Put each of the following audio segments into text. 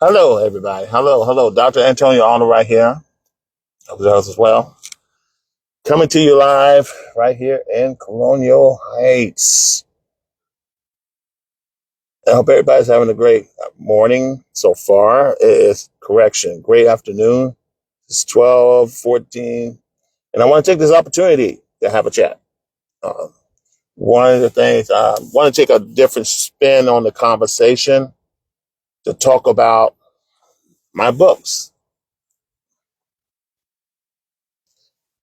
Hello, everybody. Hello. Dr. Antonio Arnold right here. Hope yours as well. Coming to you live right here in Colonial Heights. I hope everybody's having a great morning so far. It is correction. Great afternoon. It's 12:14, and I want to take this opportunity to have a chat. Uh, One of the things, I want to take a different spin on the conversation to talk about my books.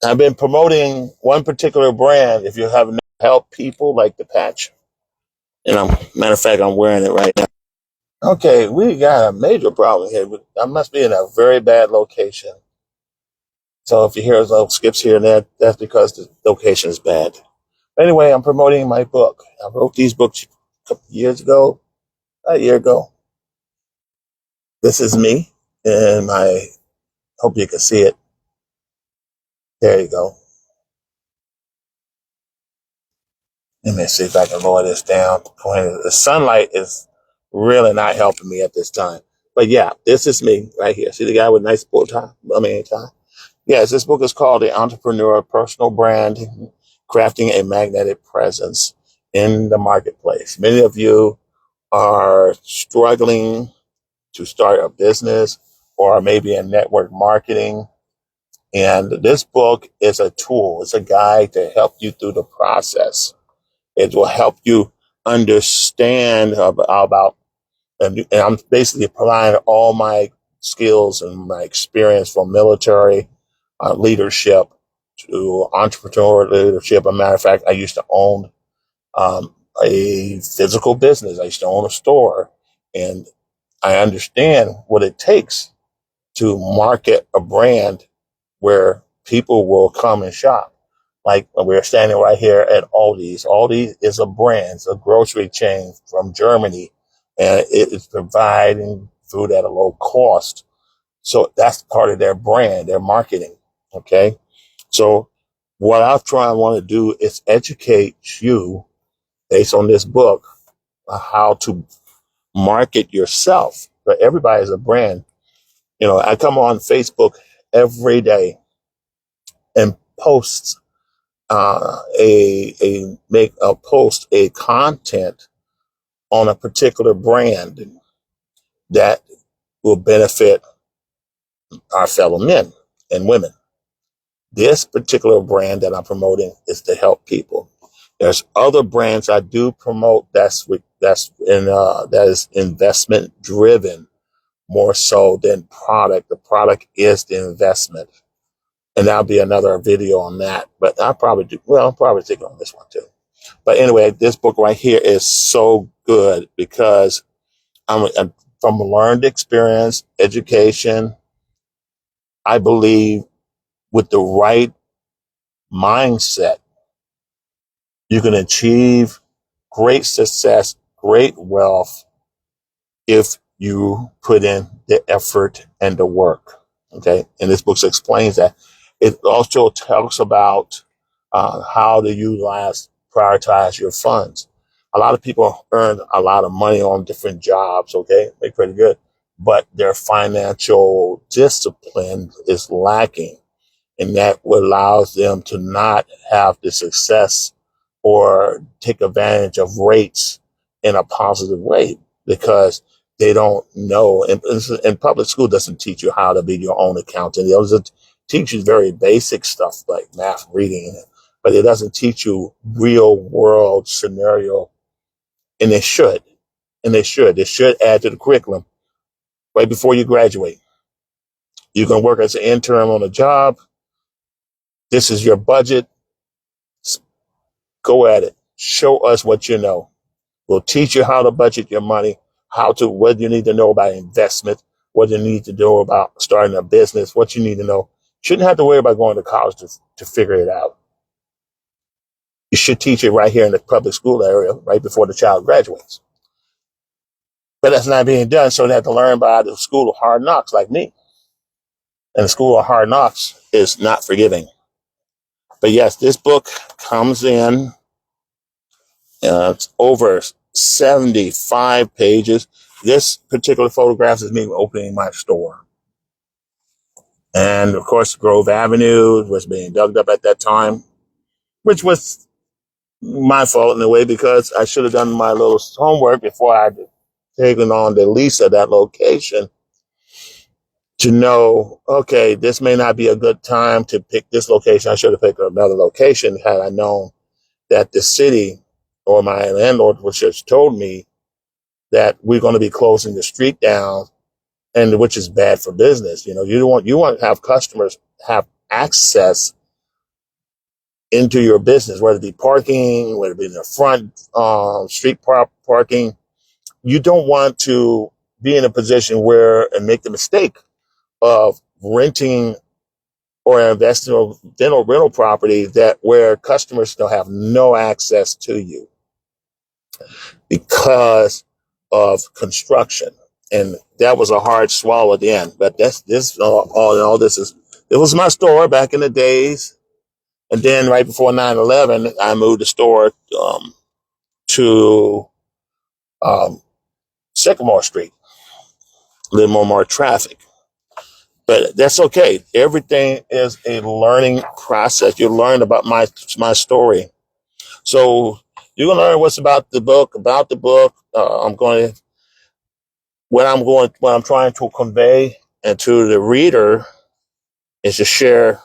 I've been promoting one particular brand. If you have help people like the patch, and matter of fact, I'm wearing it right now. Okay, we got a major problem here. I must be in a very bad location. So if you hear little skips here and there, that's because the location is bad. Anyway, I'm promoting my book. I wrote these books a couple years ago, a year ago. This is me, and I hope you can see it. There you go. Let me see if I can lower this down. The sunlight is really not helping me at this time. But yeah, this is me right here. See the guy with nice bow tie? Tie. Yes, this book is called The Entrepreneur Personal Brand, Crafting a Magnetic Presence in the Marketplace. Many of you are struggling to start a business or maybe in network marketing. And this book is a tool. It's a guide to help you through the process. It will help you understand about, and I'm basically applying all my skills and my experience from military leadership to entrepreneurial leadership. As a matter of fact, I used to own a physical business. I used to own a store, and I understand what it takes to market a brand where people will come and shop. Like we're standing right here at Aldi's. Aldi is a brand, it's a grocery chain from Germany, and it is providing food at a low cost. So that's part of their brand, their marketing. Okay. So what I want to do is educate you based on this book how to market yourself. But everybody is a brand. I come on Facebook every day and post a content on a particular brand that will benefit our fellow men and women. This particular brand that I'm promoting is to help people. There's other brands I do promote that is investment driven more so than product. The product is the investment. And that'll be another video on that. But I'll probably take on this one too. But anyway, this book right here is so good because I'm from learned experience, education. I believe with the right mindset, you can achieve great success, great wealth if you put in the effort and the work. Okay. And this book explains that. It also talks about how to prioritize your funds. A lot of people earn a lot of money on different jobs. Okay. Make pretty good, but their financial discipline is lacking. And that allows them to not have the success or take advantage of rates in a positive way because they don't know. And public school doesn't teach you how to be your own accountant. It doesn't teach you very basic stuff like math, reading, but it doesn't teach you real world scenario. And they should. They should add to the curriculum right before you graduate. You can work as an intern on a job. This is your budget. Go at it. Show us what you know. We'll teach you how to budget your money, what you need to know about investment, what you need to know about starting a business, what you need to know. Shouldn't have to worry about going to college to figure it out. You should teach it right here in the public school area, right before the child graduates. But that's not being done, so they have to learn by the school of hard knocks like me. And the school of hard knocks is not forgiving. But yes, this book comes in, it's over 75 pages. this particular photograph is me opening my store. And of course, Grove Avenue was being dug up at that time, which was my fault in a way because I should have done my little homework before I had taken on the lease of that location to know, okay, this may not be a good time to pick this location. I should have picked another location had I known that the city or my landlord was just told me that we're going to be closing the street down, and which is bad for business. You want to have customers have access into your business, whether it be parking, whether it be in the front street parking. You don't want to be in a position where and make the mistake of renting or investing in rental property that where customers still have no access to you because of construction. And that was a hard swallow at the end. But all in all, it was my store back in the days. And then right before 9/11, I moved the store to Sycamore Street, a little more traffic. But that's okay. Everything is a learning process. You learn about my story. So you're gonna learn what's about the book. What I'm trying to convey and to the reader is to share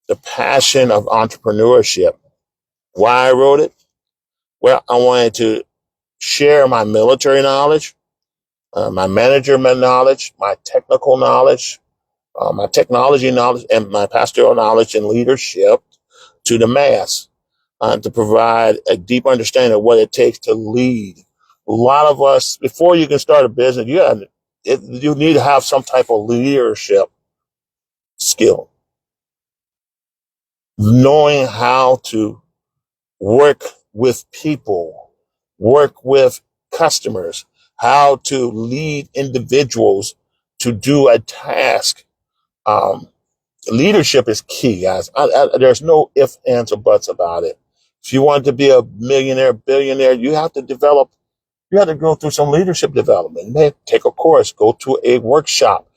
the passion of entrepreneurship. Why I wrote it? Well, I wanted to share my military knowledge, my management knowledge, my technical knowledge, my technology knowledge, and my pastoral knowledge and leadership to the mass, to provide a deep understanding of what it takes to lead. A lot of us, before you can start a business, you need to have some type of leadership skill, knowing how to work with people, work with customers, how to lead individuals to do a task. Um, Leadership is key, guys. There's no ifs, ands, or buts about it. If you want to be a millionaire, billionaire, you have to go through some leadership development. Man, take a course, go to a workshop,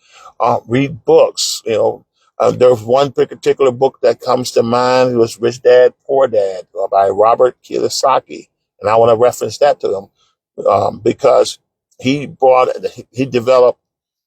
read books. There's one particular book that comes to mind. It was Rich Dad, Poor Dad by Robert Kiyosaki. And I want to reference that to him because he developed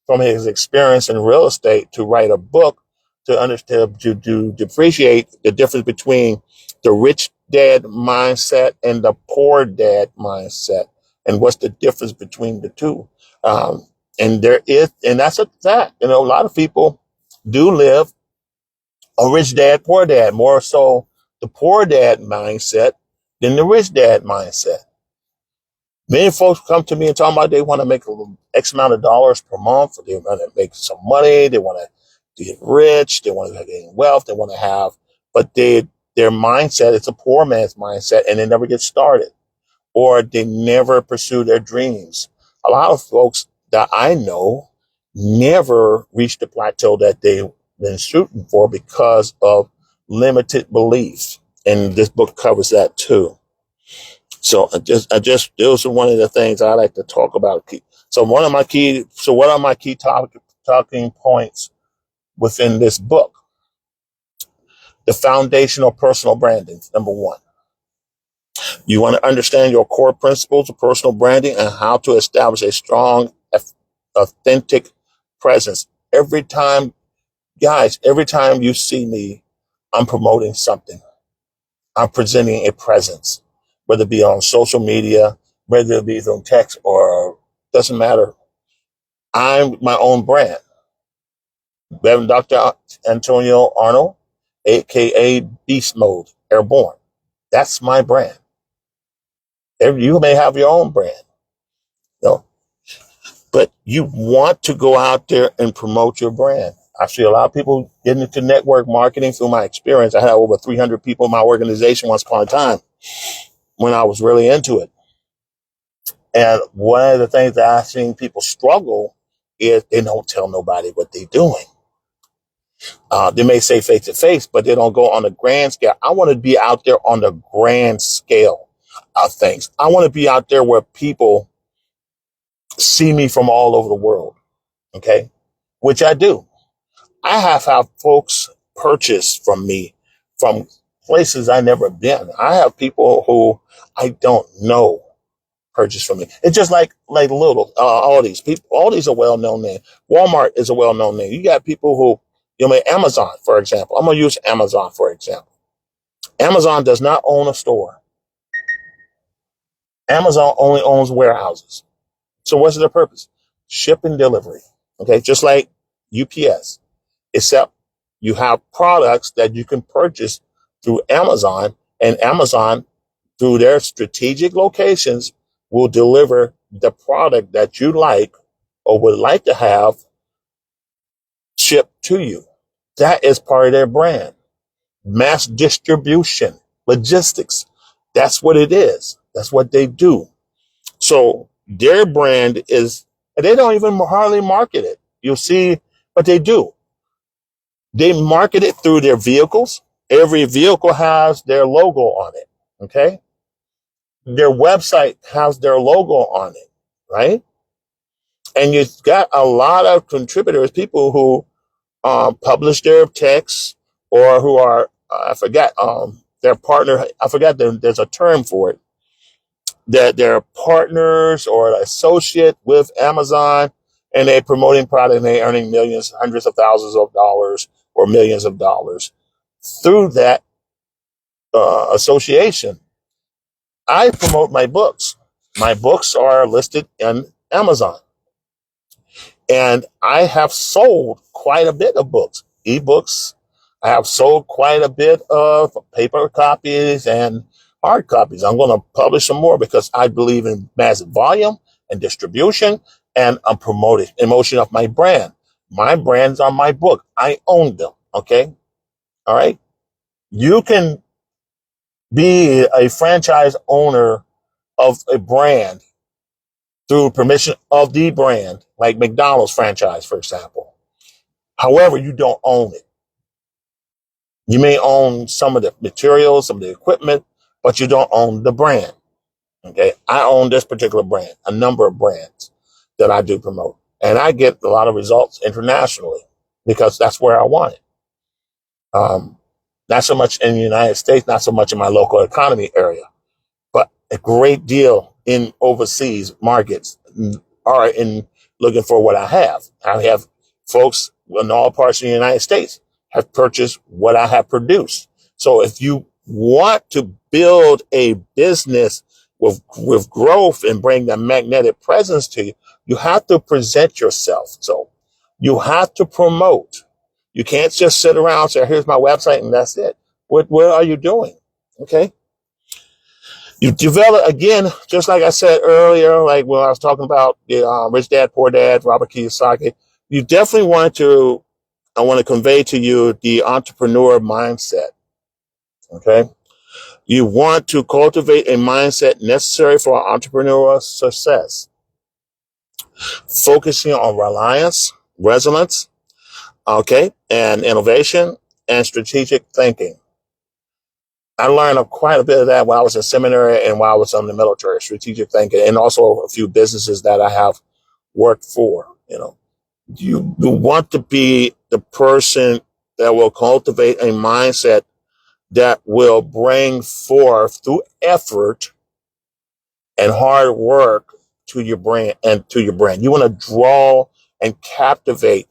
from his experience in real estate to write a book to understand, to appreciate the difference between the rich dad mindset and the poor dad mindset, and what's the difference between the two. And that's a fact. A lot of people do live a rich dad, poor dad, more so the poor dad mindset than the rich dad mindset. Many folks come to me and talk about they want to make X amount of dollars per month. They want to make some money. They want to get rich. They want to gain wealth. They want to have, but their mindset, it's a poor man's mindset, and they never get started, or they never pursue their dreams. A lot of folks that I know never reach the plateau that they've been shooting for because of limited beliefs. And this book covers that too. So those are one of the things I like to talk about. So what are my key talking points within this book? The foundational personal branding, number one. You want to understand your core principles of personal branding and how to establish a strong, authentic presence. Every time you see me, I'm promoting something. I'm presenting a presence, whether it be on social media, whether it be on text, or doesn't matter. I'm my own brand. Reverend Dr. Antonio Arnold, aka Beast Mode, Airborne. That's my brand. You may have your own brand, but you want to go out there and promote your brand. I see a lot of people getting into network marketing through my experience. I had over 300 people in my organization once upon a time when I was really into it. And one of the things that I've seen people struggle is they don't tell nobody what they're doing. They may say face to face, but they don't go on a grand scale. I want to be out there on the grand scale of things. I want to be out there where people see me from all over the world. Okay. Which I do. I have had folks purchase from me from places I never been. I have people who I don't know purchase from me. It's just like little all these people. All these are well known names. Walmart is a well known name. You got people who Amazon, for example. I'm gonna use Amazon for example. Amazon does not own a store. Amazon only owns warehouses. So what's the purpose? Ship and delivery. Okay, just like UPS, except you have products that you can purchase through Amazon, and Amazon, through their strategic locations, will deliver the product that you like or would like to have shipped to you. That is part of their brand. Mass distribution, logistics. That's what it is. That's what they do. So their brand is, and they don't even hardly market it. You'll see, but they do. They market it through their vehicles. Every vehicle has their logo on it. Okay. Their website has their logo on it. Right. And you've got a lot of contributors, people who publish their texts or who are, I forgot, their partner. I forgot there's a term for it, that they're partners or associate with Amazon, and they're promoting product and they're earning millions, hundreds of thousands of dollars or millions of dollars through that association. I promote my books. My books are listed in Amazon, and I have sold quite a bit of books, ebooks. I have sold quite a bit of paper copies and hard copies. I'm going to publish some more because I believe in massive volume and distribution, and I'm promoting emotion of my brand. My brands are my book. I own them. Okay. All right. You can be a franchise owner of a brand through permission of the brand, like McDonald's franchise, for example. However, you don't own it. You may own some of the materials, some of the equipment, but you don't own the brand. Okay. I own this particular brand, a number of brands that I do promote. And I get a lot of results internationally because that's where I want it. Not so much in the United States, not so much in my local economy area, but a great deal in overseas markets are in looking for what I have. I have folks in all parts of the United States have purchased what I have produced. So if you want to build a business with growth and bring the magnetic presence to you, you have to present yourself. So you have to promote. You can't just sit around and say, here's my website and that's it. What are you doing? Okay. You develop, again, just like I said earlier, like when I was talking about the Rich Dad, Poor Dad, Robert Kiyosaki, you definitely I want to convey to you the entrepreneur mindset. Okay. You want to cultivate a mindset necessary for entrepreneurial success, focusing on reliance, resilience, okay, and innovation and strategic thinking. I learned quite a bit of that while I was in seminary and while I was in the military, strategic thinking, and also a few businesses that I have worked for. You want to be the person that will cultivate a mindset that will bring forth through effort and hard work to your brand and to your brand. You want to draw and captivate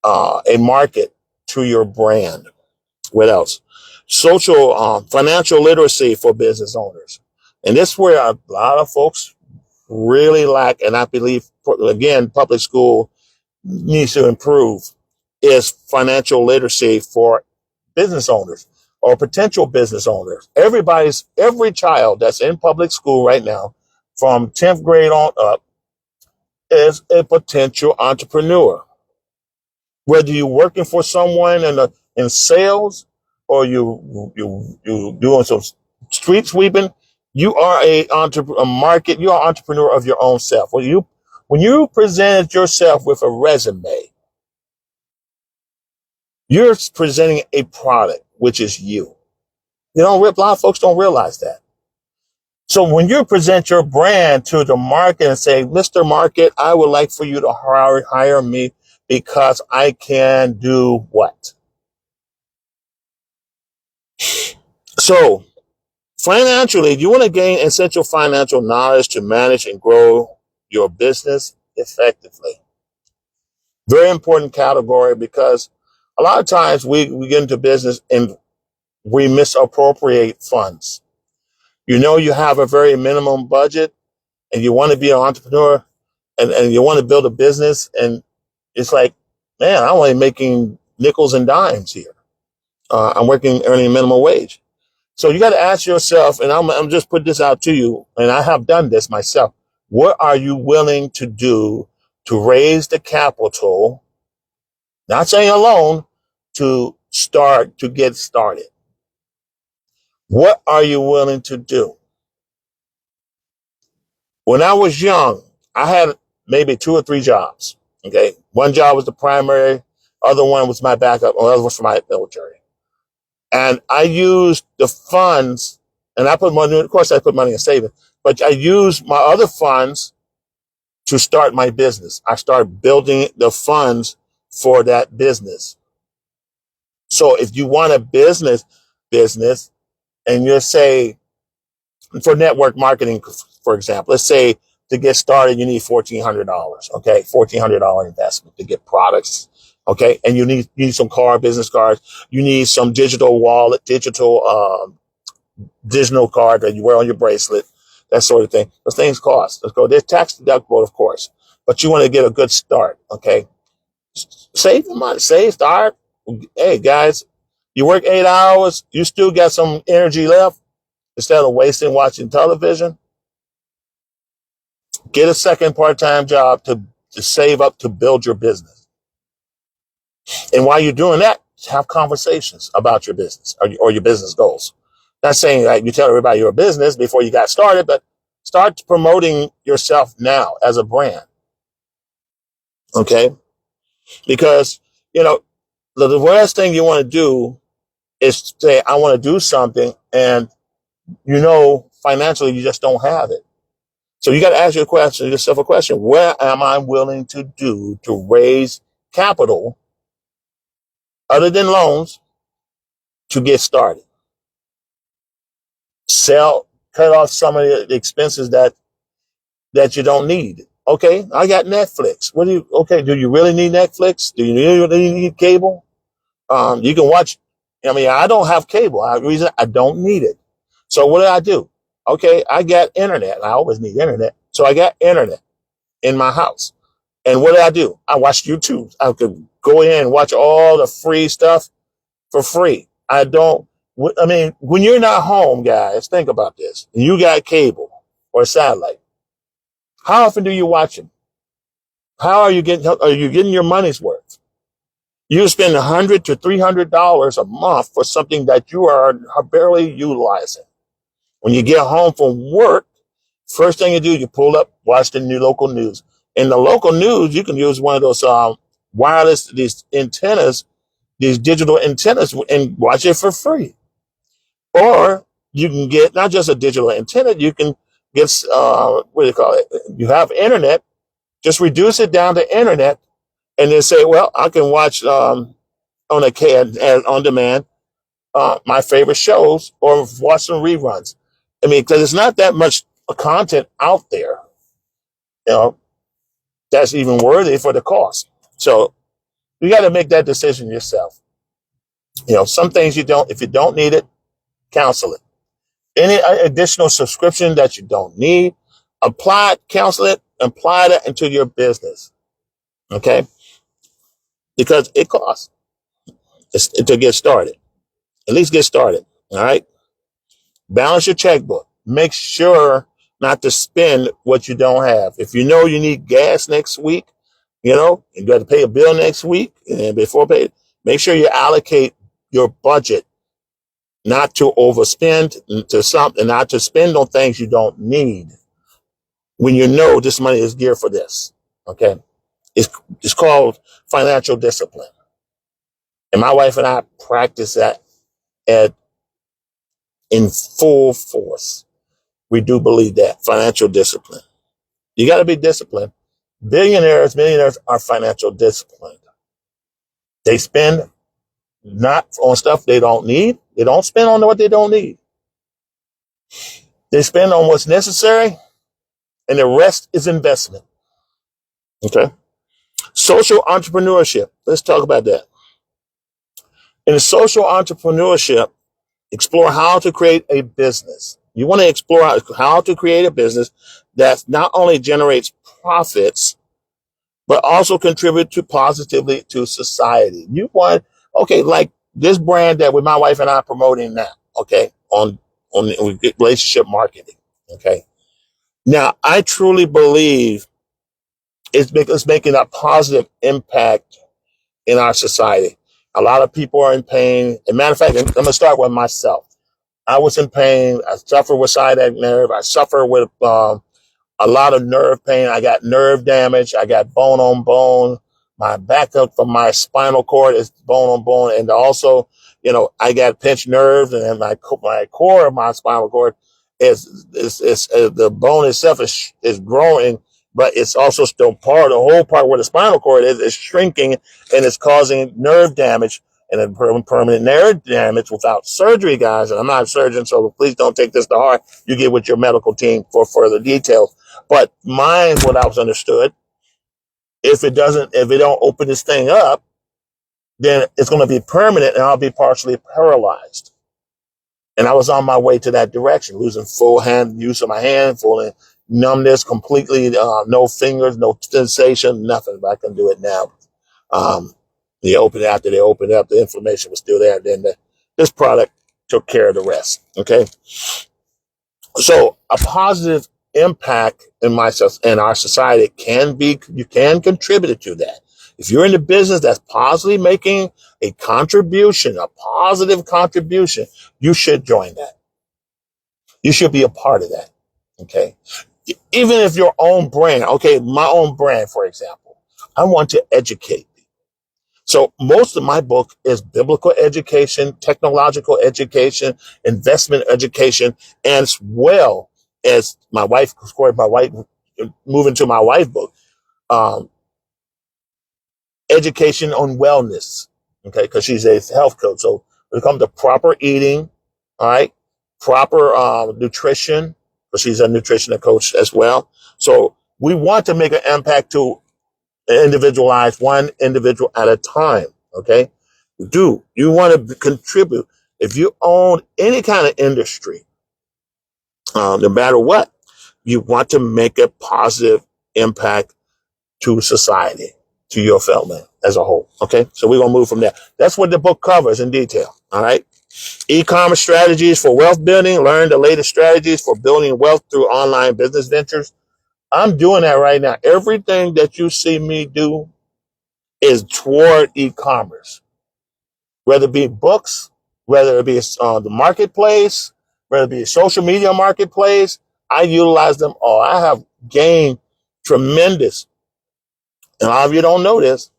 a market to your brand. What else? Financial literacy for business owners. And this is where a lot of folks really lack, and I believe, again, public school needs to improve, is financial literacy for business owners or potential business owners. Every child that's in public school right now, from 10th grade on up, is a potential entrepreneur. Whether you're working for someone in sales or you doing some street sweeping, you are you are an entrepreneur of your own self. When you present yourself with a resume, you're presenting a product, which is you. A lot of folks don't realize that. So when you present your brand to the market and say, Mr. Market, I would like for you to hire me because I can do what? So financially, you want to gain essential financial knowledge to manage and grow your business effectively. Very important category because a lot of times we get into business and we misappropriate funds. You know, you have a very minimum budget and you want to be an entrepreneur and you want to build a business. And it's like, man, I'm only making nickels and dimes here. Earning minimum wage. So you got to ask yourself, and I'm just put this out to you, and I have done this myself. What are you willing to do to raise the capital, not saying alone, to get started? What are you willing to do? When I was young, I had maybe 2 or 3 jobs. Okay. One job was the primary, other one was my backup, another was for my military. And I used the funds, and I put money, of course I put money in savings, but I used my other funds to start my business. I started building the funds for that business. So if you want a business, and you say, for network marketing, for example, let's say to get started, you need $1,400. Okay. $1,400 investment to get products. Okay. And you need some business cards. You need some digital wallet, digital card that you wear on your bracelet, that sort of thing. Those things cost. Let's go. They're tax deductible, of course, but you want to get a good start. Okay. Save the money, start. Hey guys, you work 8 hours, you still got some energy left. Instead of wasting watching television, get a second part-time job to save up to build your business. And while you're doing that, have conversations about your business or your business goals. Not saying that you tell everybody you're a business before you got started, but start promoting yourself now as a brand. Okay? Because, the worst thing you want to do is say, I want to do something, and financially you just don't have it. So you got to ask yourself a question. What am I willing to do to raise capital other than loans to get started? Cut off some of the expenses that you don't need. Okay, I got Netflix. Do you really need Netflix? Do you really need cable? You can watch. I don't have cable. Reason I don't need it. So what do? Okay, I got internet. I always need internet. So I got internet in my house. And what do? I watch YouTube. I could go in and watch all the free stuff for free. When you're not home, guys, think about this. You got cable or satellite. How often do you watch them? Are you getting your money's worth? You spend $100 to $300 a month for something that you are barely utilizing. When you get home from work, first thing you do, you pull up, watch the new local news. In the local news, you can use one of those these antennas, these digital antennas, and watch it for free. Or you can get not just a digital antenna, you can get what do you call it? You have internet. Just reduce it down to internet, and then say, well, I can watch on demand my favorite shows or watch some reruns. Because it's not that much content out there, that's even worthy for the cost. So you got to make that decision yourself. Some things if you don't need it, cancel it. Any additional subscription that you don't need, cancel it, apply that into your business. Okay? Because it costs to get started. At least get started. All right? Balance your checkbook. Make sure not to spend what you don't have. If you know you need gas next week, you got to pay a bill next week, and before pay, make sure you allocate your budget not to overspend to something, not to spend on things you don't need. When you know this money is geared for this, okay? It's called financial discipline, and my wife and I practice that in full force. We do believe that financial discipline. You got to be disciplined. Billionaires, millionaires are financial disciplined. They spend not on stuff they don't need. They don't spend on what they don't need. They spend on what's necessary, and the rest is investment. Okay. Social entrepreneurship. Let's talk about that. In social entrepreneurship, explore how to create a business. You want to explore how to create a business that not only generates profits, but also contribute to positively to society. You want, okay, like this brand that with my wife and I are promoting now, okay, on relationship marketing, okay. Now, I truly believe it's making a positive impact in our society. A lot of people are in pain. As a matter of fact, I'm going to start with myself. I was in pain. I suffer with sciatic nerve. I suffer with a lot of nerve pain. I got nerve damage. I got bone on bone. My back up from my spinal cord is bone on bone. And also, I got pinched nerves, and my core of my spinal cord is the bone itself is growing, but it's also still the whole part where the spinal cord is shrinking, and it's causing nerve damage and then permanent nerve damage without surgery, guys. And I'm not a surgeon, so please don't take this to heart. You get with your medical team for further details. But mine, what I was understood, if it don't open this thing up, then it's going to be permanent, and I'll be partially paralyzed. And I was on my way to that direction, losing full hand use of my hand, full numbness, completely, no fingers, no sensation, nothing. But I can do it now. After they opened up, the inflammation was still there. Then this product took care of the rest. Okay. So a positive impact in our society you can contribute to that. If you're in the business that's positively making a positive contribution, you should join that. You should be a part of that. Okay. Even if your own brand, okay, my own brand, for example, I want to educate. So most of my book is biblical education, technological education, investment education, and as well as moving to my wife book, education on wellness. Okay. Cause she's a health coach. So when it comes to proper eating, all right, proper, nutrition, because she's a nutritional coach as well. So we want to make an impact to individualize one individual at a time. Okay. You want to contribute. If you own any kind of industry, no matter what, you want to make a positive impact to society, to your fellow man as a whole. Okay. So we're going to move from there. That's what the book covers in detail. All right. E-commerce strategies for wealth building. Learn the latest strategies for building wealth through online business ventures. I'm doing that right now. Everything that you see me do is toward e-commerce, whether it be books, whether it be the marketplace, whether it be a social media marketplace. I utilize them all. I have gained tremendous, and a lot of you don't know this,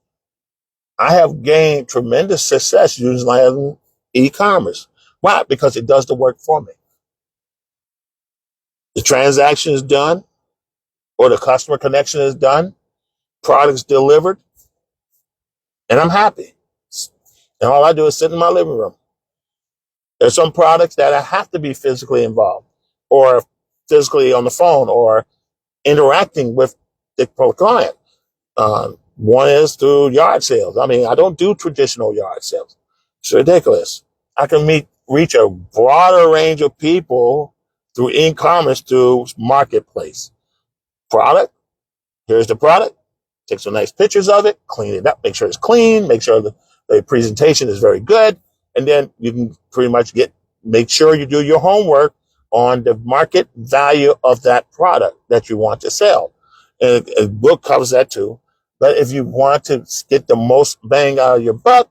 I have gained tremendous success using e-commerce. Why? Because it does the work for me. The transaction is done, or the customer connection is done, products delivered, and I'm happy. And all I do is sit in my living room. There's some products that I have to be physically involved, or physically on the phone, or interacting with the client. One is through yard sales. I mean, I don't do traditional yard sales. It's ridiculous. I can reach a broader range of people through e-commerce, through marketplace. Product, here's the product. Take some nice pictures of it, clean it up, make sure it's clean, make sure the presentation is very good, and then you can pretty much make sure you do your homework on the market value of that product that you want to sell. And a book covers that too. But if you want to get the most bang out of your buck,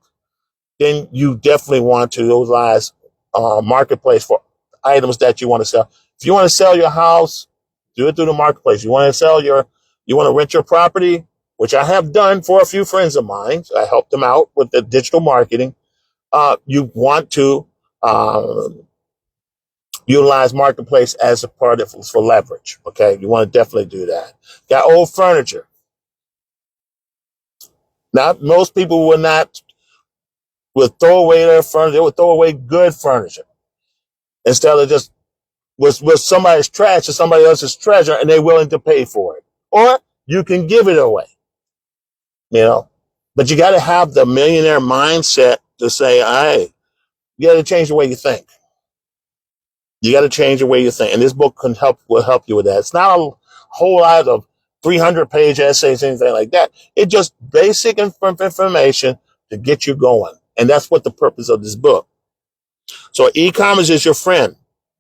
then you definitely want to utilize marketplace for items that you want to sell. If you want to sell your house, do it through the marketplace. You want to rent your property, which I have done for a few friends of mine. I helped them out with the digital marketing. You want to Utilize marketplace as a part of for leverage. Okay, you want to definitely do that. Got old furniture. Now, most people would throw away their furniture. They would throw away good furniture instead of just with somebody's trash or somebody else's treasure, and they're willing to pay for it. Or you can give it away, you know. But you got to have the millionaire mindset to say, "Hey, you got to change the way you think. You got to change the way you think." And this book will help you with that. It's not a whole lot of 300-page essays, anything like that. It's just basic information to get you going. And that's what the purpose of this book. So e-commerce is your friend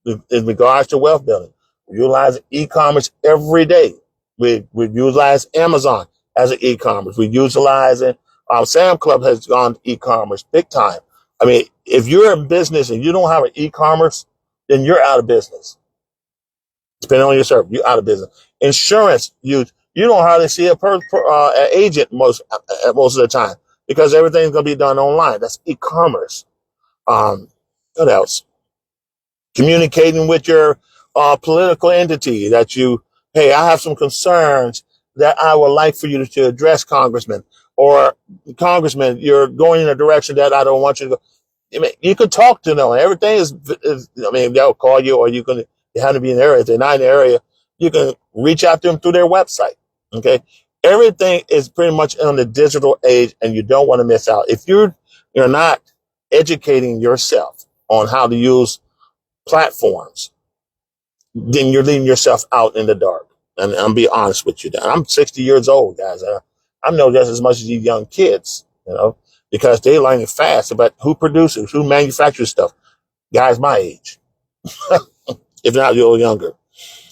in regards to wealth building. We utilize e-commerce every day. We utilize Amazon as an e-commerce. We utilize it. Sam Club has gone to e-commerce big time. I mean, if you're in business and you don't have an e-commerce, then you're out of business. Depending on your service, you're out of business. Insurance, you don't hardly see an agent most of the time because everything's going to be done online. That's e-commerce. What else? Communicating with your political entity that hey, I have some concerns that I would like for you to address, Congressman. Or, Congressman, you're going in a direction that I don't want you to go. I mean, you could talk to them. Everything is I mean, they'll call you, or you have to be in the area. If they're not in the area, you can reach out to them through their website. Okay. Everything is pretty much on the digital age, and you don't want to miss out. If you're not educating yourself on how to use platforms, then you're leaving yourself out in the dark. And I'm be honest with you. I'm 60 years old, guys. I know just as much as these young kids, because they're learning fast about who produces, who manufactures stuff. Guys my age, if not a little younger.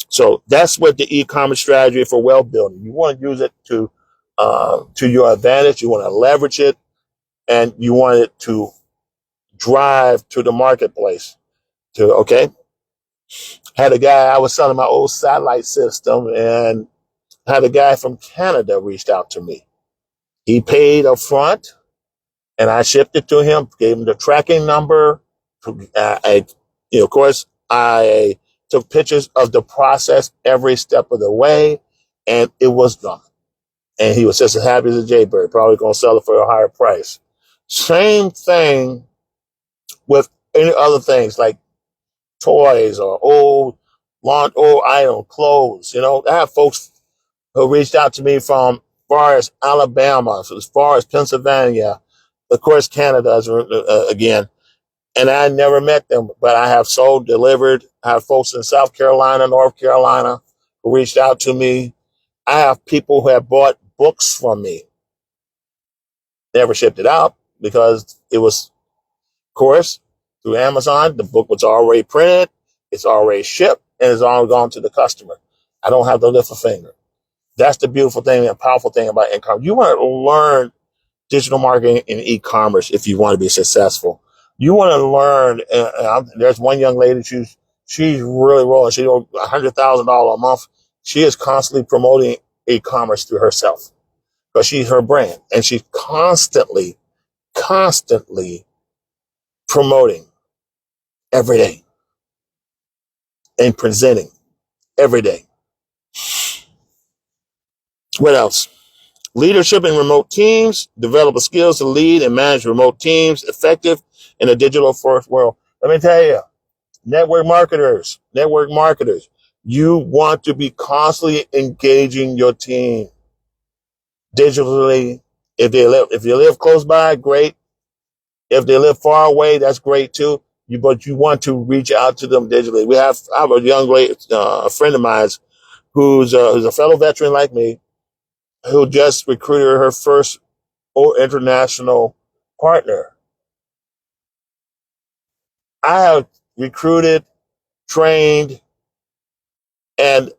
So that's what the e-commerce strategy for wealth building. You want to use it to your advantage. You want to leverage it, and you want it to drive to the marketplace. Had a guy, I was selling my old satellite system, and had a guy from Canada reached out to me. He paid up front, and I shipped it to him, gave him the tracking number. Of course, I took pictures of the process every step of the way, and it was done. And he was just as happy as a jaybird, probably going to sell it for a higher price. Same thing with any other things like toys or old item, clothes. I have folks who reached out to me from as far as Alabama, as far as Pennsylvania, of course, Canada, again. And I never met them, but I have sold, delivered. I have folks in South Carolina, North Carolina who reached out to me. I have people who have bought books from me. Never shipped it out because it was, of course, through Amazon. The book was already printed. It's already shipped, and it's all gone to the customer. I don't have to lift a finger. That's the beautiful thing and powerful thing about e-commerce. You want to learn digital marketing and e-commerce if you want to be successful. You want to learn. There's one young lady. She's really rolling. She's $100,000 a month. She is constantly promoting e-commerce through herself because she's her brand, and she's constantly promoting every day and presenting every day. What else? Leadership in remote teams. Develop the skills to lead and manage remote teams effective in a digital first world. Let me tell you, network marketers, you want to be constantly engaging your team digitally. If you live close by, great. If they live far away, that's great too. But you want to reach out to them digitally. I have a young lady, a friend of mine, who's a fellow veteran like me, who just recruited her first international partner. I have recruited, trained, and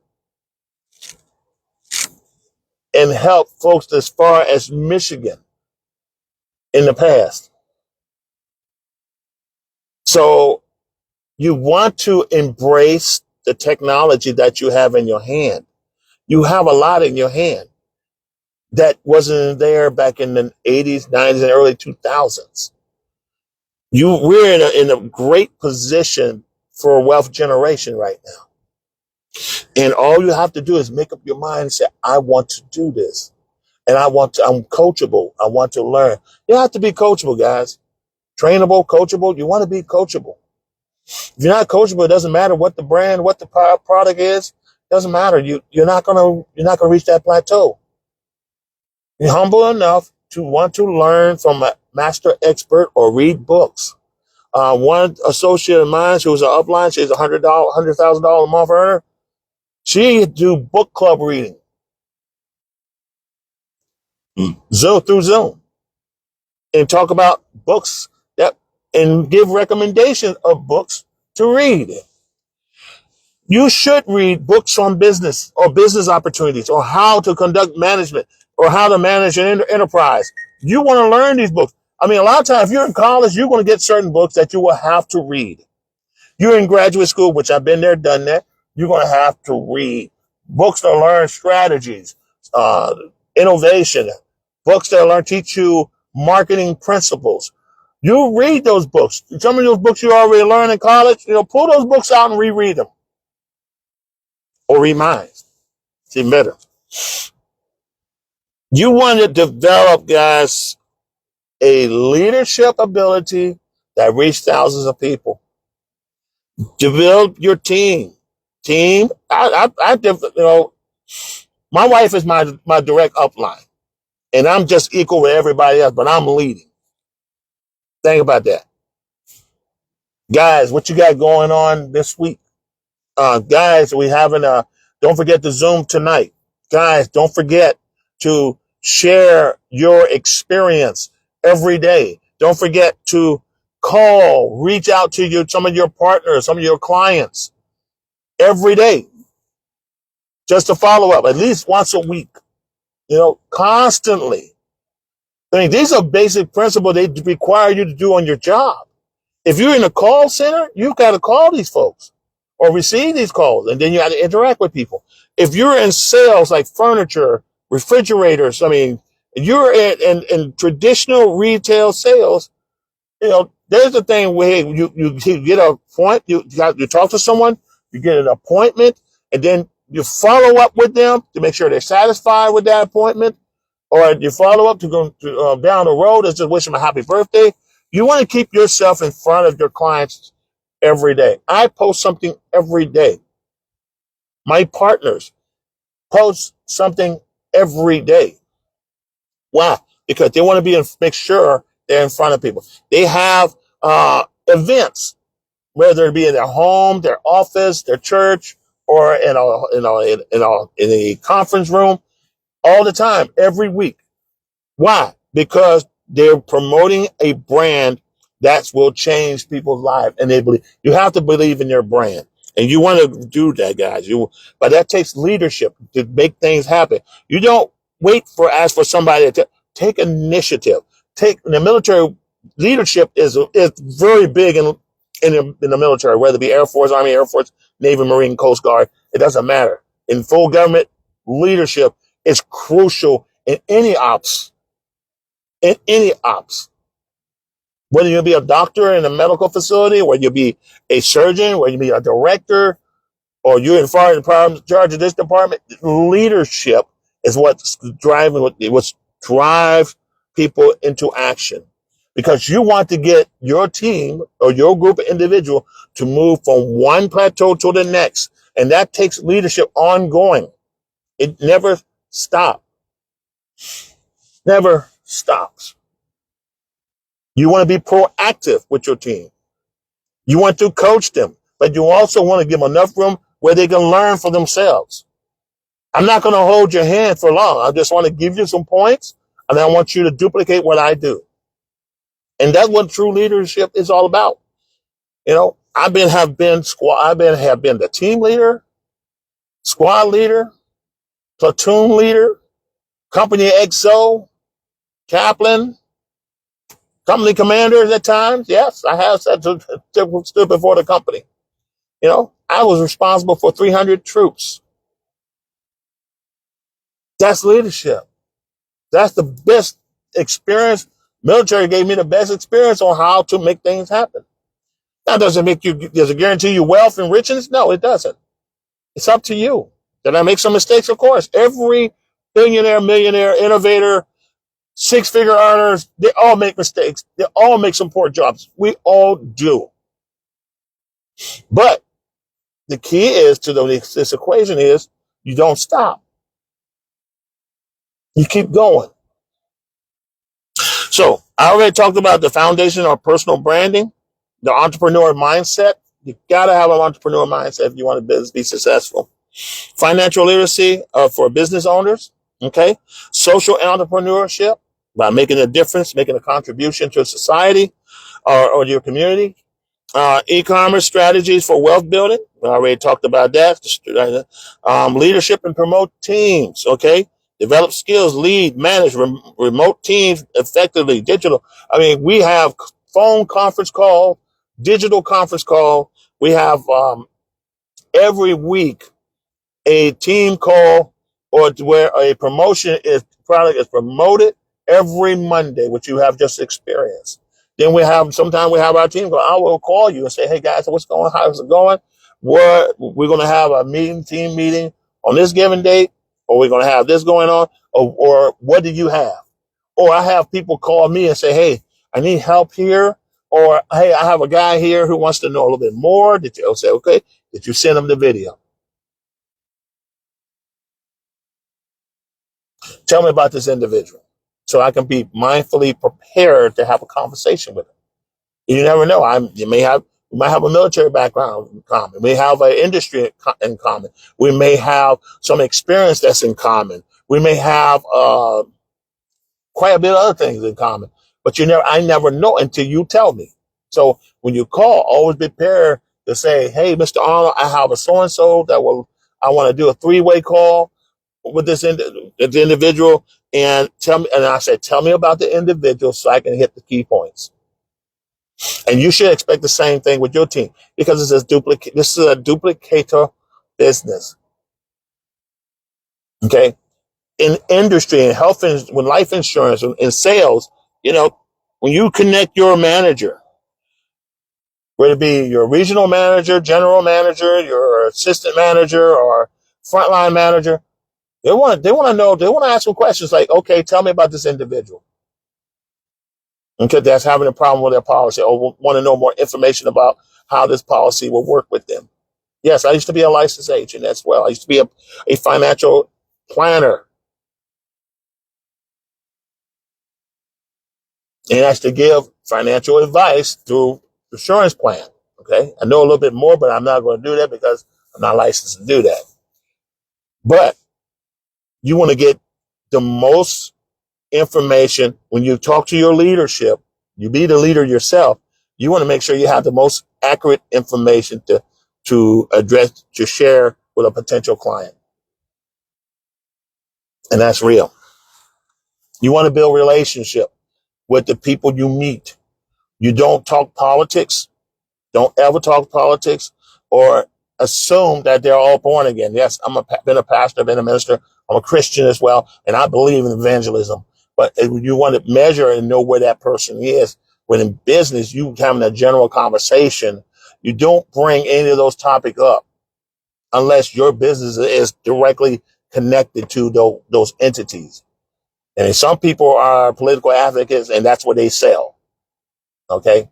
helped folks as far as Michigan in the past. So you want to embrace the technology that you have in your hand. You have a lot in your hand that wasn't there back in the 80s, 90s, and early 2000s. We're in a great position for wealth generation right now. And all you have to do is make up your mind and say, I want to do this. And I'm coachable. I want to learn. You have to be coachable, guys. Trainable, coachable. You want to be coachable. If you're not coachable, it doesn't matter what the brand, what the product is. It doesn't matter. You're not gonna reach that plateau. You're humble enough to want to learn from a master expert or read books. One associate of mine, who was an upline, she's $100,000 a month earner. She do book club reading, Zoom through Zoom, and talk about books and give recommendations of books to read. You should read books on business or business opportunities or how to conduct management or how to manage an enterprise. You want to learn these books. I mean, a lot of times if you're in college, you're going to get certain books that you will have to read. You're in graduate school, which I've been there, done that. You're going to have to read books to learn strategies, innovation, books that teach you marketing principles. You read those books. Some of those books you already learned in college, pull those books out and reread them. Or read mine. It's even better. You want to develop, guys, a leadership ability that reach thousands of people. Develop your team. My wife is my direct upline, and I'm just equal with everybody else, but I'm leading. Think about that. Guys, what you got going on this week? Guys, don't forget the Zoom tonight. Guys, don't forget to share your experience every day. Don't forget to reach out to some of your partners, some of your clients every day. Just to follow up, at least once a week, constantly. I mean, these are basic principles they require you to do on your job. If you're in a call center, you've got to call these folks or receive these calls, and then you got to interact with people. If you're in sales like furniture, refrigerators, I mean, you're in traditional retail sales, there's the thing where you get a point, you talk to someone, you get an appointment, and then you follow up with them to make sure they're satisfied with that appointment, or you follow up to go down the road and just wish them a happy birthday. You want to keep yourself in front of your clients every day. I post something every day. My partners post something every day. Why? Because they want to make sure they're in front of people. They have events, whether it be in their home, their office, their church, or in a conference room, all the time, every week. Why? Because they're promoting a brand that will change people's lives, and you have to believe in your brand, and you want to do that, guys. But that takes leadership to make things happen. You don't ask for somebody to take initiative. In the military, leadership is very big in the military, whether it be Air Force, Army, Air Force, Navy, Marine, Coast Guard. It doesn't matter. In full government, leadership is crucial in any ops. Whether you be a doctor in a medical facility, whether you be a surgeon, whether you be a director, or you're in charge of this department, leadership is what's drives people into action. Because you want to get your team or your group of individual to move from one plateau to the next. And that takes leadership ongoing. It never stops. Never stops. You want to be proactive with your team. You want to coach them, but you also want to give them enough room where they can learn for themselves. I'm not going to hold your hand for long. I just want to give you some points, and I want you to duplicate what I do. And that's what true leadership is all about. I've been the team leader, squad leader, platoon leader, company XO, captain, company commanders at times. Yes, I have stood before the company. I was responsible for 300 troops. That's leadership. That's the best experience. Military gave me the best experience on how to make things happen. That doesn't make you, does it guarantee you wealth and richness? No, it doesn't. It's up to you. Did I make some mistakes? Of course. Every billionaire, millionaire, innovator, six-figure earners, they all make mistakes. They all make some poor jobs. We all do. But the key is to this equation is you don't stop. You keep going. So I already talked about the foundation of personal branding, the entrepreneur mindset. You got to have an entrepreneur mindset if you want to be successful. Financial literacy for business owners. Okay. Social entrepreneurship by making a difference, making a contribution to society or your community. E-commerce strategies for wealth building. We already talked about that. Leadership and promote teams. Okay. Develop skills, lead, manage remote teams effectively, digital. I mean, we have phone conference call, digital conference call. We have every week a team call or where a product is promoted every Monday, which you have just experienced. Then sometimes we have our team go, I will call you and say, hey guys, what's going on? How's it going? We're going to have a team meeting on this given date, or we're going to have this going on, or what do you have? Or I have people call me and say, hey, I need help here. Or, hey, I have a guy here who wants to know a little bit more. I'll say, okay, did you send him the video? Tell me about this individual so I can be mindfully prepared to have a conversation with him. You never know. We might have a military background in common. We have an industry in common. We may have some experience that's in common. We may have quite a bit of other things in common. But I never know until you tell me. So when you call, always be prepared to say, hey, Mr. Arnold, I have a so-and-so I want to do a 3-way call with this individual, and I said, tell me about the individual so I can hit the key points. And you should expect the same thing with your team because this is a duplicator business. Okay. In industry and health, with life insurance and in sales, when you connect your manager, whether it be your regional manager, general manager, your assistant manager, or frontline manager, they want to know, they want to ask some questions like, okay, tell me about this individual. Okay, that's having a problem with their policy or want to know more information about how this policy will work with them. Yes, I used to be a licensed agent as well. I used to be a financial planner. And I used to give financial advice through insurance plan. Okay, I know a little bit more, but I'm not going to do that because I'm not licensed to do that. But you want to get the most information when you talk to your leadership. You be the leader yourself. You want to make sure you have the most accurate information to share with a potential client. And that's real. You want to build relationship with the people you meet. You don't talk politics. Don't ever talk politics or assume that they're all born again. Yes, been a pastor, been a minister. I'm a Christian as well, and I believe in evangelism. But you want to measure and know where that person is. When in business, you having a general conversation, you don't bring any of those topics up unless your business is directly connected to those entities. And some people are political advocates, and that's what they sell. Okay.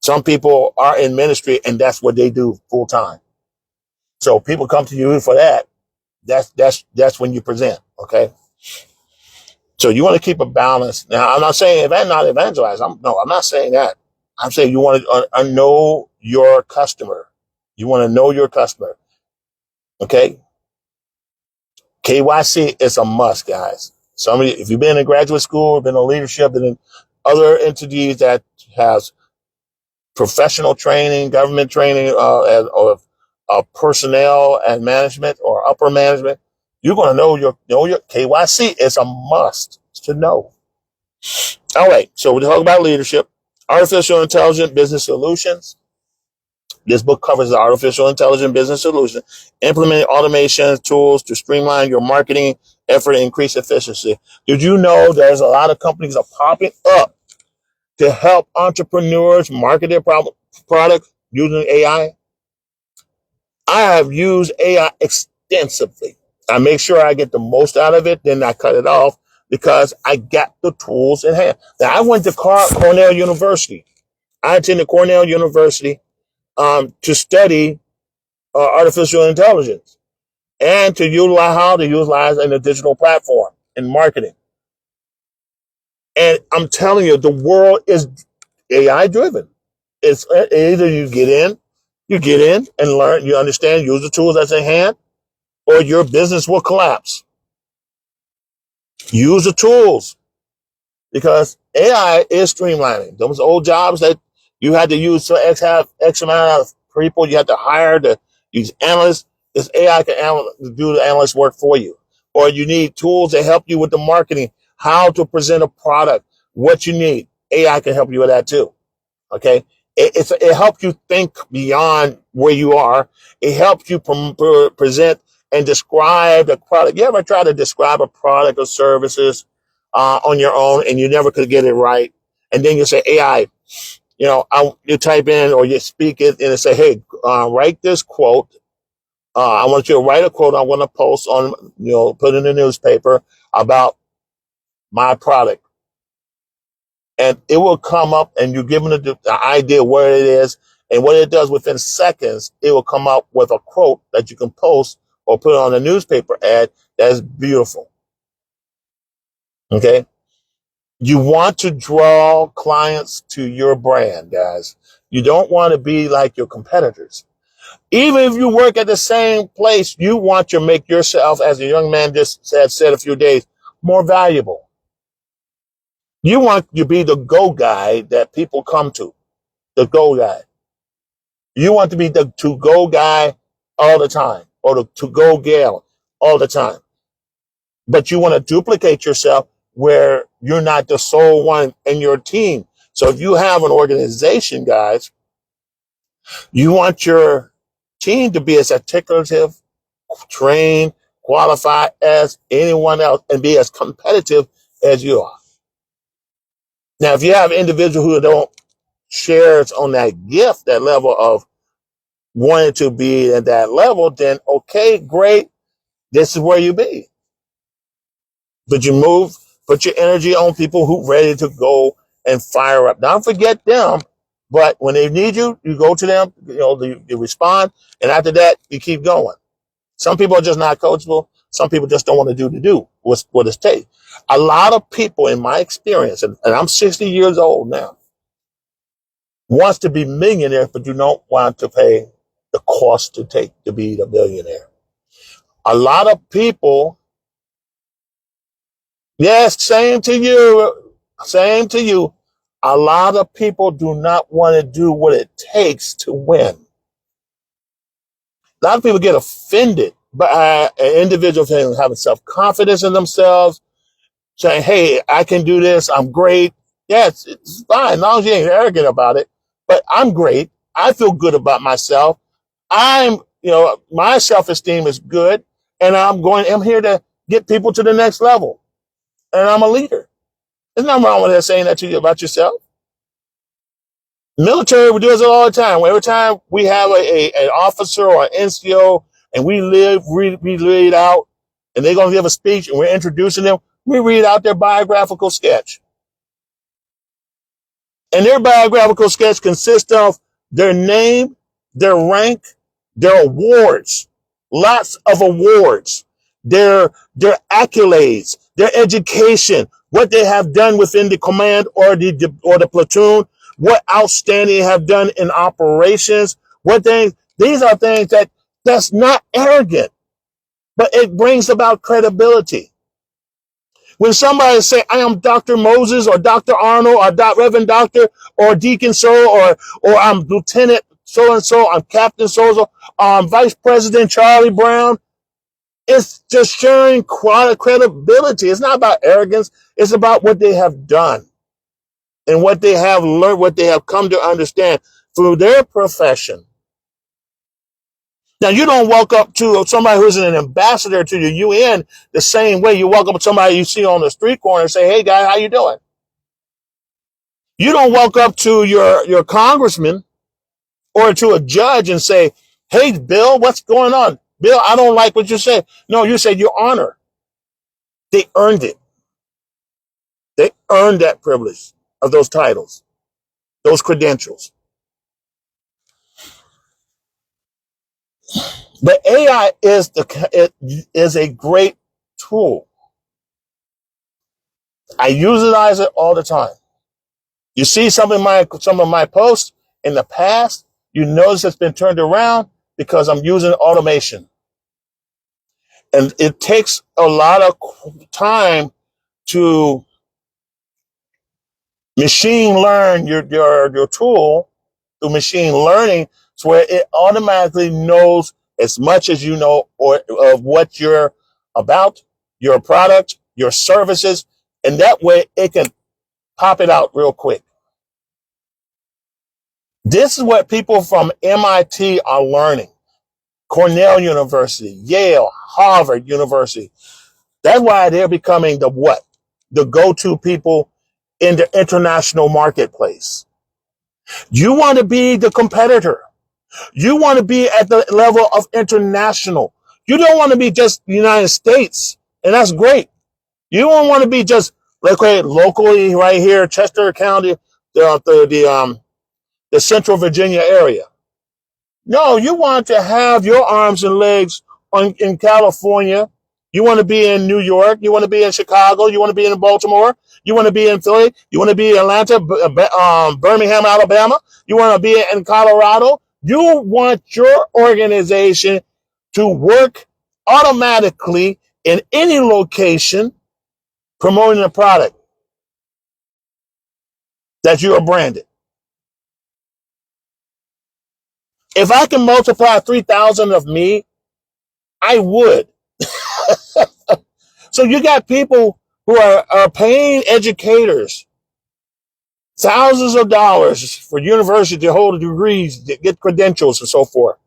Some people are in ministry, and that's what they do full time. So people come to you for that. That's when you present. Okay. So you want to keep a balance. Now, I'm not saying not evangelize. I'm not saying that. I'm saying you want to know your customer. You want to know your customer. Okay. KYC is a must, guys. If you've been in graduate school, been in leadership, been in other entities that has professional training, government training, or personnel and management or upper management, you're going to know your KYC is a must to know. All right. So we're talking about leadership, artificial intelligence business solutions. This book covers the artificial intelligence business solution, implementing automation tools to streamline your marketing effort and increase efficiency. Did you know there's a lot of companies are popping up to help entrepreneurs market their product using AI? I have used AI extensively. I make sure I get the most out of it, then I cut it off because I got the tools in hand. Now, I went to Cornell University. I attended Cornell University to study artificial intelligence and to utilize how to utilize in a digital platform in marketing. And I'm telling you, the world is AI driven. It's either you get in and learn, you understand, use the tools that's in hand, or your business will collapse. Use the tools because AI is streamlining. Those old jobs that you had to use to have X amount of people you had to hire to use analysts, this AI can do the analyst work for you. Or you need tools to help you with the marketing, how to present a product, what you need. AI can help you with that too. Okay. It helps you think beyond where you are. It helps you present and describe the product. You ever try to describe a product or services on your own and you never could get it right? And then you say, AI, you type in or you speak it and it say, hey, write this quote. I want you to write a quote I want to post on, put in the newspaper about my product. And it will come up and you give them the idea where it is. And what it does within seconds, it will come up with a quote that you can post or put on a newspaper ad that is beautiful. Okay. You want to draw clients to your brand, guys. You don't want to be like your competitors. Even if you work at the same place, you want to make yourself, as a young man just said a few days, more valuable. You want to be the go guy that people come to, the go guy. You want to be the to-go guy all the time or the to-go gal all the time. But you want to duplicate yourself where you're not the sole one in your team. So if you have an organization, guys, you want your team to be as articulative, trained, qualified as anyone else and be as competitive as you are. Now, if you have individuals who don't share on that gift, that level of wanting to be at that level, then okay, great. This is where you be. But you put your energy on people who ready to go and fire up. Don't forget them, but when they need you, you go to them, you respond, and after that, you keep going. Some people are just not coachable. Some people just don't want to do what it takes. A lot of people, in my experience, and I'm 60 years old now, wants to be millionaires, but you don't want to pay the cost to take to be the millionaire. A lot of people, yes, same to you. A lot of people do not want to do what it takes to win. A lot of people get offended by an individual having self-confidence in themselves, saying, hey, I can do this, I'm great. Yes, it's fine, as long as you ain't arrogant about it. But I'm great. I feel good about myself. My self-esteem is good, and I'm here to get people to the next level. And I'm a leader. There's nothing wrong with that saying that to you about yourself. Military does it all the time. Every time we have an officer or an NCO and we read out, and they're going to give a speech and we're introducing them, we read out their biographical sketch. And their biographical sketch consists of their name, their rank, their awards, lots of awards, their accolades, their education, what they have done within the command or the platoon, what outstanding they have done in operations, these are things that's not arrogant, but it brings about credibility. When somebody say, I am Dr. Moses or Dr. Arnold or Reverend Doctor or Deacon so or I'm Lieutenant so-and-so, I'm Captain so-and-so, I'm Vice President Charlie Brown, it's just sharing credibility. It's not about arrogance. It's about what they have done and what they have learned, what they have come to understand through their profession. Now, you don't walk up to somebody who's an ambassador to the UN the same way you walk up to somebody you see on the street corner and say, hey, guy, how you doing? You don't walk up to your congressman or to a judge and say, hey, Bill, what's going on? Bill, I don't like what you said. No, you said, Your Honor. They earned it. They earned that privilege of those titles, those credentials. But AI is a great tool. I utilize it all the time. You see some of my posts in the past, you notice it's been turned around because I'm using automation. And it takes a lot of time to machine learn your tool through machine learning, so where it automatically knows as much as you know or of what you're about, your product, your services, and that way it can pop it out real quick. This is what people from MIT are learning. Cornell University, Yale, Harvard University. That's why they're becoming the what? The go-to people in the international marketplace. You want to be the competitor. You want to be at the level of international. You don't want to be just the United States, and that's great. You don't want to be just locally right here, Chester County, the Central Virginia area. No, you want to have your arms and legs in California. You want to be in New York. You want to be in Chicago. You want to be in Baltimore. You want to be in Philly. You want to be in Atlanta, Birmingham, Alabama. You want to be in Colorado. You want your organization to work automatically in any location promoting a product that you are branded. If I can multiply 3,000 of me, I would. So you got people who are paying educators thousands of dollars for university to hold degrees, to get credentials and so forth,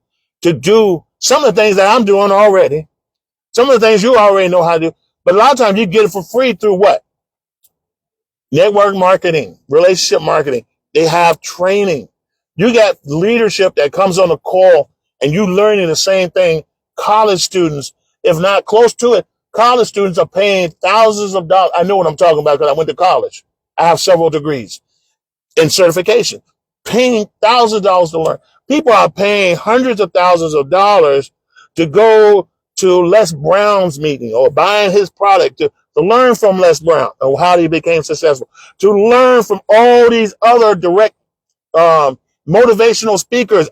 to do some of the things that I'm doing already, some of the things you already know how to do. But a lot of times you get it for free through what? Network marketing, relationship marketing. They have training. You got leadership that comes on the call and you learning the same thing. College students, if not close to it, college students are paying thousands of dollars. I know what I'm talking about because I went to college. I have several degrees in certification, paying thousands of dollars to learn. People are paying hundreds of thousands of dollars to go to Les Brown's meeting or buying his product to learn from Les Brown or how he became successful, to learn from all these other direct motivational speakers.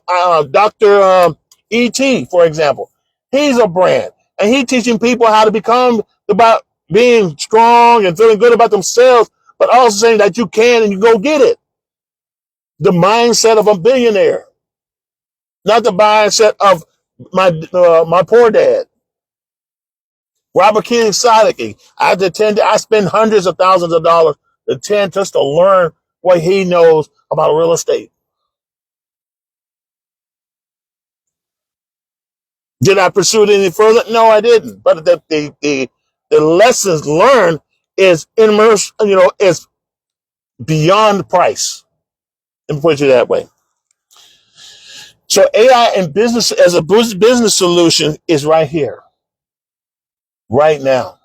Dr. E.T., for example, he's a brand, and he's teaching people how to become about being strong and feeling good about themselves, but also saying that you can and you go get it. The mindset of a billionaire, not the mindset of my poor dad. Robert Kiyosaki. I spend hundreds of thousands of dollars to attend just to learn what he knows about real estate. Did I pursue it any further? No, I didn't. But the lessons learned is immersed, is beyond price. Let me put it that way. So AI in business as a business solution is right here, right now.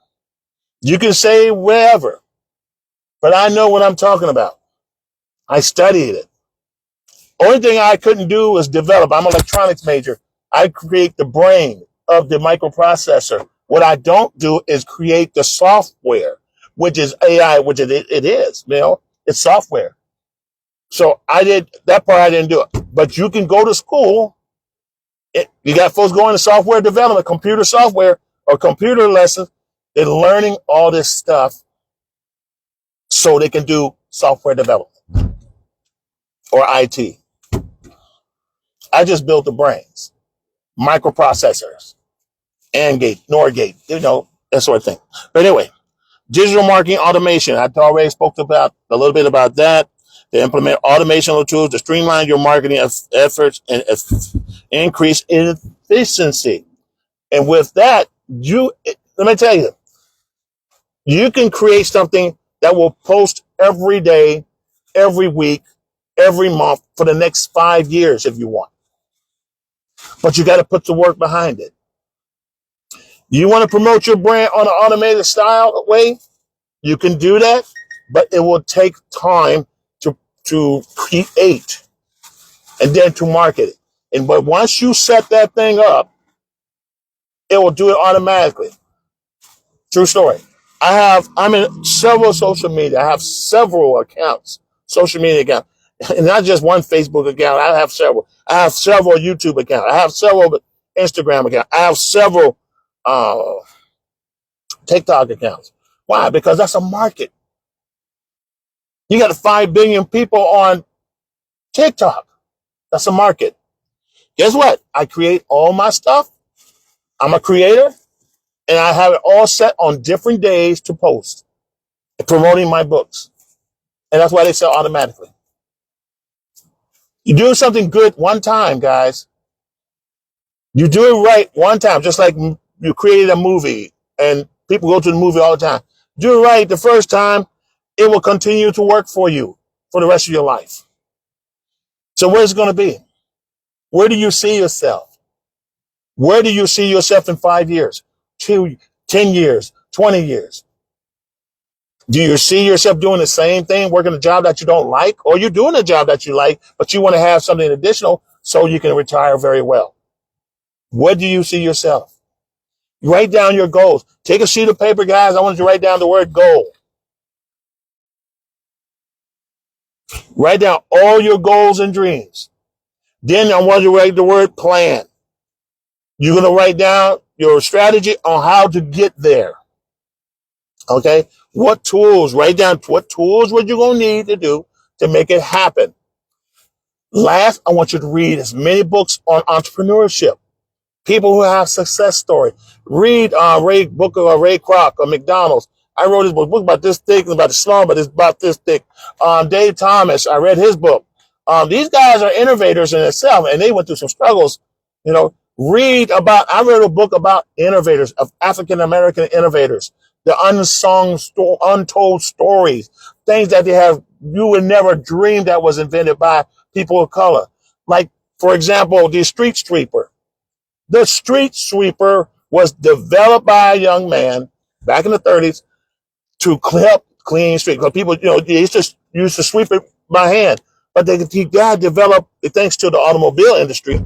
You can say wherever, but I know what I'm talking about. I studied it. Only thing I couldn't do was develop. I'm an electronics major. I create the brain of the microprocessor. What I don't do is create the software, which is AI, which it is, it's software. So I did that part. I didn't do it, but you can go to school. You got folks going to software development, computer software or computer lessons. They're learning all this stuff so they can do software development or IT. I just built the brains, microprocessors, AND gate, NOR gate, that sort of thing. But anyway, digital marketing automation. I already spoke about a little bit about that. To implement automation tools to streamline your marketing efforts and increase efficiency. And with that, let me tell you, you can create something that will post every day, every week, every month for the next 5 years if you want. But you got to put the work behind it. You want to promote your brand on an automated style way? You can do that, but it will take time to create and then to market it. But once you set that thing up, it will do it automatically. True story. I'm in several social media. I have several accounts, social media accounts, and not just one Facebook account. I have several. I have several YouTube accounts. I have several Instagram accounts. I have several uh, TikTok accounts. Why? Because that's a market. You got 5 billion people on TikTok. That's a market. Guess what? I create all my stuff. I'm a creator, and I have it all set on different days to post, promoting my books. And that's why they sell automatically. You do something good one time, guys. You do it right one time, just like you created a movie and people go to the movie all the time. Do it right the first time, it will continue to work for you for the rest of your life. So where's it going to be? Where do you see yourself? Where do you see yourself in 5 years, 10 years, 20 years? Do you see yourself doing the same thing, working a job that you don't like, or you're doing a job that you like, but you want to have something additional so you can retire very well? Where do you see yourself? Write down your goals. Take a sheet of paper, guys. I want you to write down the word goal. Write down all your goals and dreams. Then I want you to write the word plan. You're going to write down your strategy on how to get there. Okay? What tools? Write down what tools would you going to need to do to make it happen. Last, I want you to read as many books on entrepreneurship. People who have success stories. Read book of Ray Kroc or McDonald's. I wrote his book about this thick, about the slum, but it's about this thick. Dave Thomas, I read his book. These guys are innovators in itself, and they went through some struggles. You know, I read a book about innovators, of African American innovators, the untold stories, things that you would never dream that was invented by people of color. Like, for example, the street sweeper. The street sweeper was developed by a young man back in the 30s to help clean streets. Because people, they used to sweep it by hand. But he developed, thanks to the automobile industry,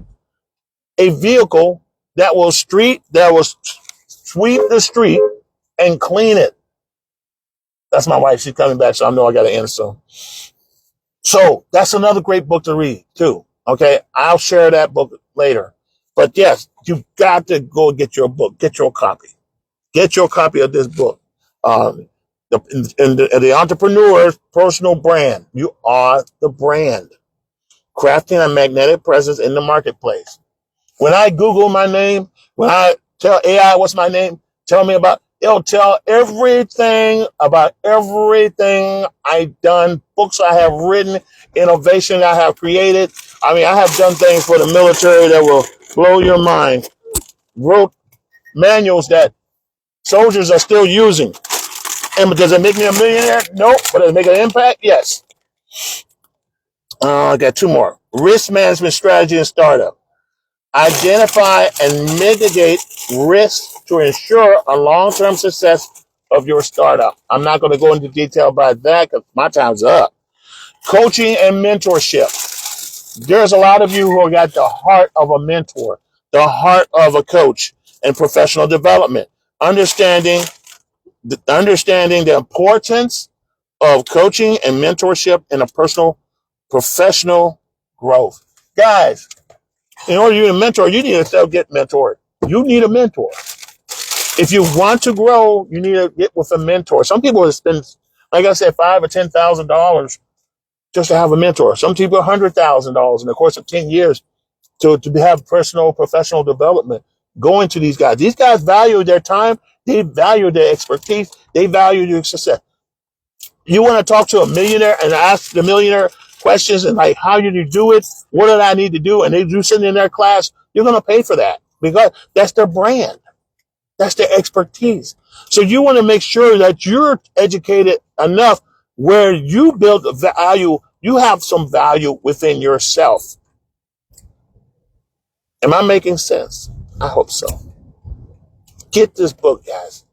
a vehicle that will sweep the street and clean it. That's my wife. She's coming back, so I know I got to end soon. So that's another great book to read, too. Okay, I'll share that book later. But yes, you've got to go get your book. Get your copy. Get your copy of this book. The entrepreneur's personal brand. You are the brand. Crafting a magnetic presence in the marketplace. When I Google my name, when I tell AI what's my name, it'll tell everything about everything I've done, books I have written, innovation I have created. I mean, I have done things for the military that will blow your mind. Wrote manuals that soldiers are still using. And does it make me a millionaire? Nope. But does it make an impact? Yes. I got 2 more. Risk management strategy and startup. Identify and mitigate risks to ensure a long-term success of your startup. I'm not going to go into detail about that because my time's up. Coaching and mentorship. There's a lot of you who got the heart of a mentor, the heart of a coach, and professional development. Understanding the importance of coaching and mentorship in a professional growth. Guys, in order to be a mentor, you need to get mentored. You need a mentor. If you want to grow, you need to get with a mentor. Some people spend, like I said, $5,000 or $10,000 just to have a mentor. Some people $100,000 in the course of 10 years to have professional development. Going to these guys. These guys value their time. They value their expertise. They value your success. You want to talk to a millionaire and ask the millionaire questions and like, how did you do it? What did I need to do? And they do something in their class. You're going to pay for that because that's their brand. That's their expertise. So you want to make sure that you're educated enough where you build value You have some value within yourself. Am I making sense? I hope so. Get this book, guys,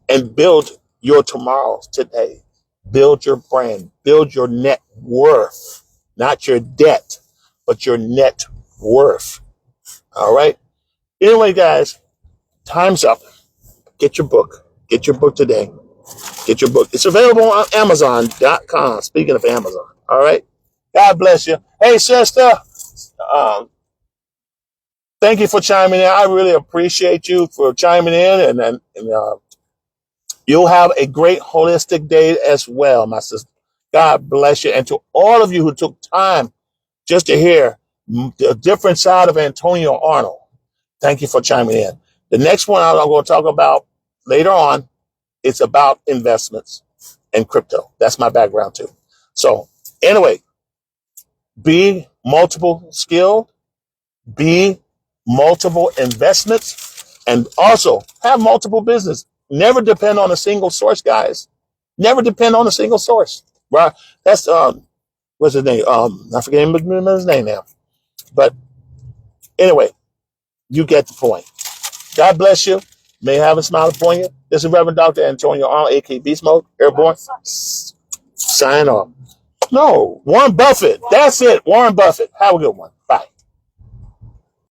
and build your tomorrows today. Build your brand. Build your net worth. Not your debt, but your net worth. All right? Anyway, guys, time's up. Get your book. Get your book today. Get your book. It's available on Amazon.com. Speaking of Amazon. All right? God bless you. Hey, sister. Um, Thank you for chiming in. I really appreciate you for chiming in, and you'll have a great holistic day as well, my sister. God bless you. And to all of you who took time just to hear the different side of Antonio Arnold, thank you for chiming in. The next one I'm going to talk about later on, it's about investments and crypto. That's my background too. So anyway, be multiple skilled, be multiple investments, and also have multiple business. Never depend on a single source, guys. Never depend on a single source. Right? That's what's his name? I forget his name now. But anyway, you get the point. God bless you. May have a smile upon you. This is Reverend Dr. Antonio Arnold, aka Beast Mode, Airborne. Sign off. No, Warren Buffett. That's it. Warren Buffett. Have a good one. Bye.